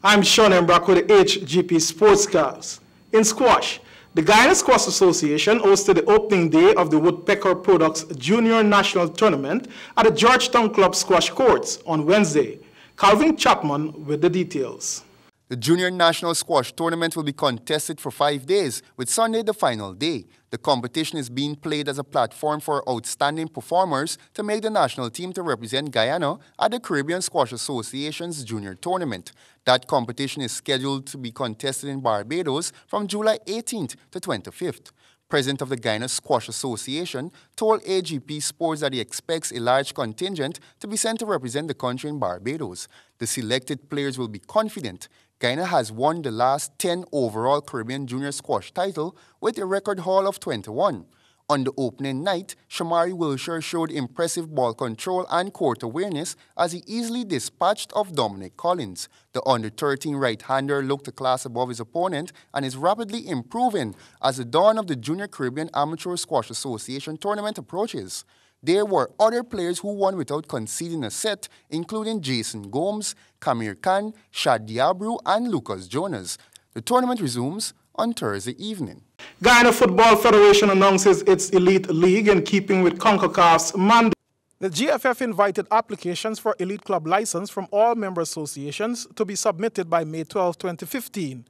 I'm Sean Embrock with the Hgp Sports News. In squash, the Guyana Squash Association hosted the opening day of the Woodpecker Products Junior National Tournament at the Georgetown Club Squash Courts on Wednesday. Calvin Chapman with the details. The Junior National Squash Tournament will be contested for 5 days, with Sunday the final day. The competition is being played as a platform for outstanding performers to make the national team to represent Guyana at the Caribbean Squash Association's Junior Tournament. That competition is scheduled to be contested in Barbados from July 18th to 25th. President of the Guyana Squash Association told Hgp Sports that he expects a large contingent to be sent to represent the country in Barbados. The selected players will be confident. Guyana has won the last 10 overall Caribbean Junior Squash title with a record haul of 21. On the opening night, Shamari Wilshire showed impressive ball control and court awareness as he easily dispatched of Dominic Collins. The under-13 right-hander looked a class above his opponent and is rapidly improving as the dawn of the Junior Caribbean Amateur Squash Association tournament approaches. There were other players who won without conceding a set, including Jason Gomes, Kamir Khan, Shad Diabru, and Lucas Jonas. The tournament resumes on Thursday evening. Guyana Football Federation announces its Elite League in keeping with CONCACAF's mandate. The GFF invited applications for Elite Club license from all member associations to be submitted by May 12, 2015.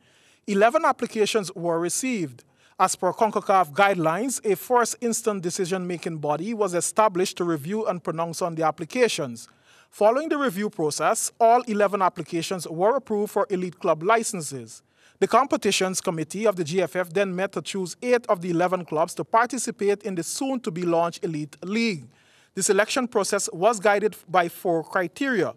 11 applications were received. As per CONCACAF guidelines, a first-instance decision-making body was established to review and pronounce on the applications. Following the review process, all 11 applications were approved for Elite Club licenses. The Competitions Committee of the GFF then met to choose 8 of the 11 clubs to participate in the soon-to-be-launched Elite League. The selection process was guided by 4 criteria.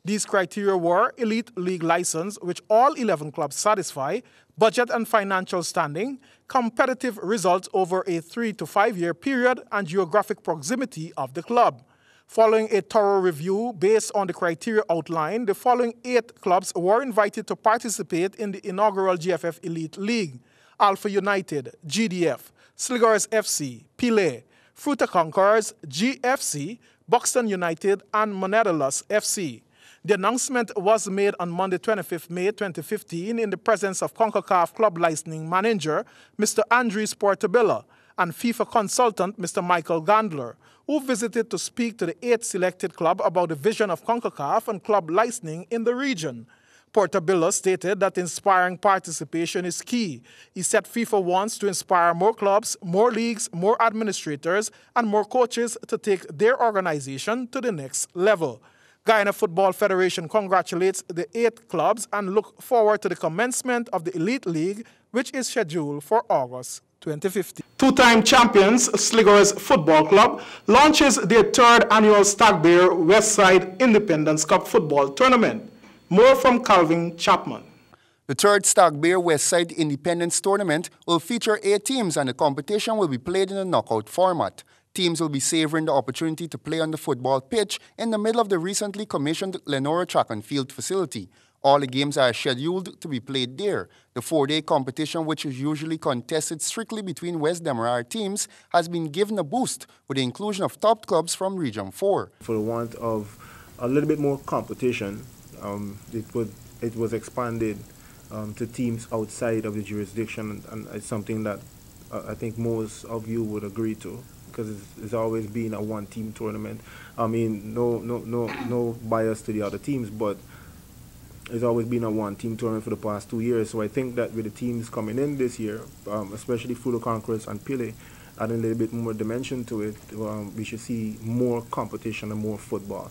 These criteria were Elite League license, which all 11 clubs satisfy, budget and financial standing, competitive results over a 3 to 5 year period, and geographic proximity of the club. Following a thorough review based on the criteria outlined, the following 8 clubs were invited to participate in the inaugural GFF Elite League: Alpha United, GDF, Sliggers FC, Pile, Fruta Conquerors, GFC, Buxton United, and Monedalos FC. The announcement was made on Monday, 25th May 2015, in the presence of CONCACAF Club Licensing Manager, Mr. Andres Portabella, and FIFA consultant, Mr. Michael Gandler, who visited to speak to the 8 selected clubs about the vision of CONCACAF and club licensing in the region. Portabella stated that inspiring participation is key. He said FIFA wants to inspire more clubs, more leagues, more administrators, and more coaches to take their organization to the next level. Guyana Football Federation congratulates the 8 clubs and look forward to the commencement of the Elite League, which is scheduled for August 2015. Two-time champions Sliggers Football Club launches their 3rd annual Stag Bear Westside Independence Cup football tournament. More from Calvin Chapman. The 3rd Stag Bear Westside Independence Tournament will feature 8 teams, and the competition will be played in a knockout format. Teams will be savoring the opportunity to play on the football pitch in the middle of the recently commissioned Lenora Track and Field facility. All the games are scheduled to be played there. The 4-day competition, which is usually contested strictly between West Demerara teams, has been given a boost with the inclusion of top clubs from Region 4. For the want of a little bit more competition, it was expanded to teams outside of the jurisdiction, and it's something that I think most of you would agree to, because it's always been a one-team tournament. I mean, no bias to the other teams, but it's always been a one-team tournament for the past 2 years. So I think that with the teams coming in this year, especially Full Conquerors and Pile, adding a little bit more dimension to it, we should see more competition and more football.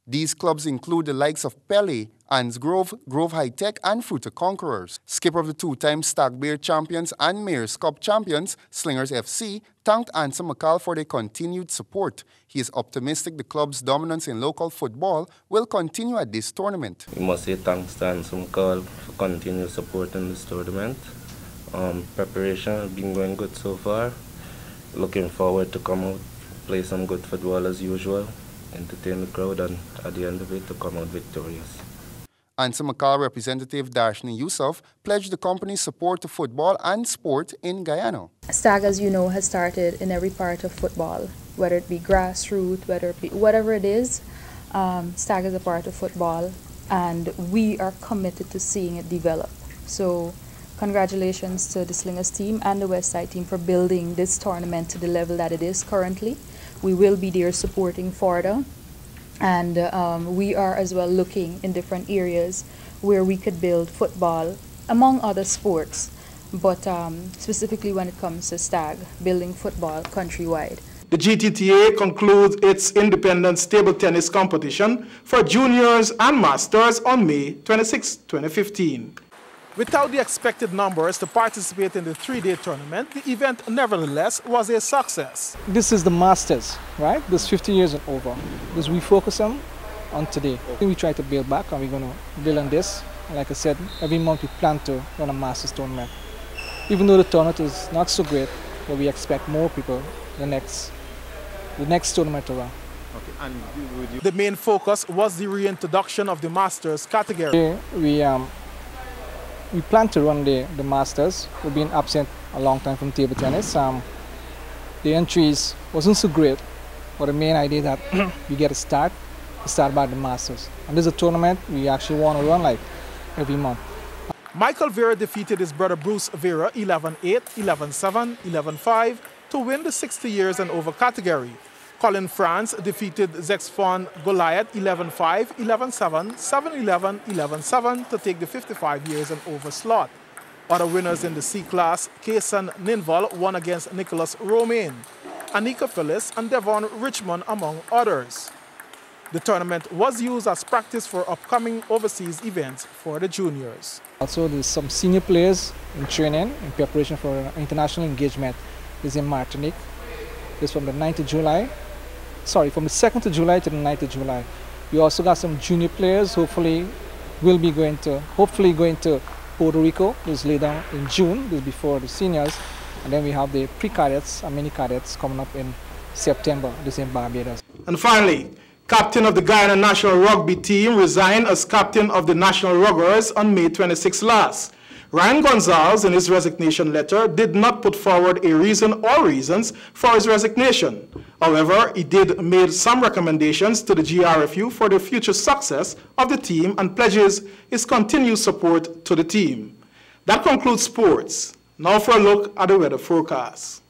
These clubs include the likes of Pele, Anns Grove, Grove High Tech, and Fruta Conquerors. Skipper of the 2-time Stag Bear champions and Mayor's Cup champions, Slingers FC, thanked Anson McCall for their continued support. He is optimistic the club's dominance in local football will continue at this tournament. We must say thanks to Anson McCall for continued support in this tournament. Preparation has been going good so far. Looking forward to come out, play some good football as usual, entertain the crowd, and at the end of it to come out victorious. Anson McCall representative Darshni Yusuf pledged the company's support to football and sport in Guyana. Stag, as you know, has started in every part of football, whether it be grassroots, whether it be whatever it is. Stag is a part of football. and we are committed to seeing it develop. So congratulations to the Slingers team and the Westside team for building this tournament to the level that it is currently. We will be there supporting further, and we are as well looking in different areas where we could build football among other sports, but specifically when it comes to STAG, building football countrywide. The GTTA concludes its independent table tennis competition for juniors and masters on May 26, 2015. Without the expected numbers to participate in the three-day tournament, the event nevertheless was a success. This is the Masters, right? This 50 years and over. This we focus on today. We try to build back, and we're going to build on this. Like I said, every month we plan to run a Masters tournament. Even though the tournament is not so great, but we expect more people the next tournament to run. Okay. And the main focus was the reintroduction of the Masters category. We plan to run the Masters. We've been absent a long time from table tennis. The entries wasn't so great, but the main idea that we get a start by the Masters. And this is a tournament we actually want to run like every month. Michael Vera defeated his brother Bruce Vera 11-8, 11-7, 11-5 to win the 60 years and over category. Colin France defeated Zexfon Goliath 11-5, 11-7, 7-11, 11-7 to take the 55 years and over slot. Other winners in the C class, Kaysen Ninval won against Nicholas Romaine, Anika Phyllis and Devon Richmond among others. The tournament was used as practice for upcoming overseas events for the juniors. Also, there's some senior players in training in preparation for an international engagement. This is in Martinique. This is from the 9th of July. Sorry, from the 2nd of July to the 9th of July. We also got some junior players, hopefully going to Puerto Rico. This is later in June, this is before the seniors. And then we have the pre-cadets and mini-cadets coming up in September, this is in Barbados. And finally, captain of the Guyana national rugby team resigned as captain of the National Ruggers on May 26 last. Ryan Gonzalez, in his resignation letter, did not put forward a reason or reasons for his resignation. However, he did make some recommendations to the GRFU for the future success of the team and pledges his continued support to the team. That concludes sports. Now for a look at the weather forecast.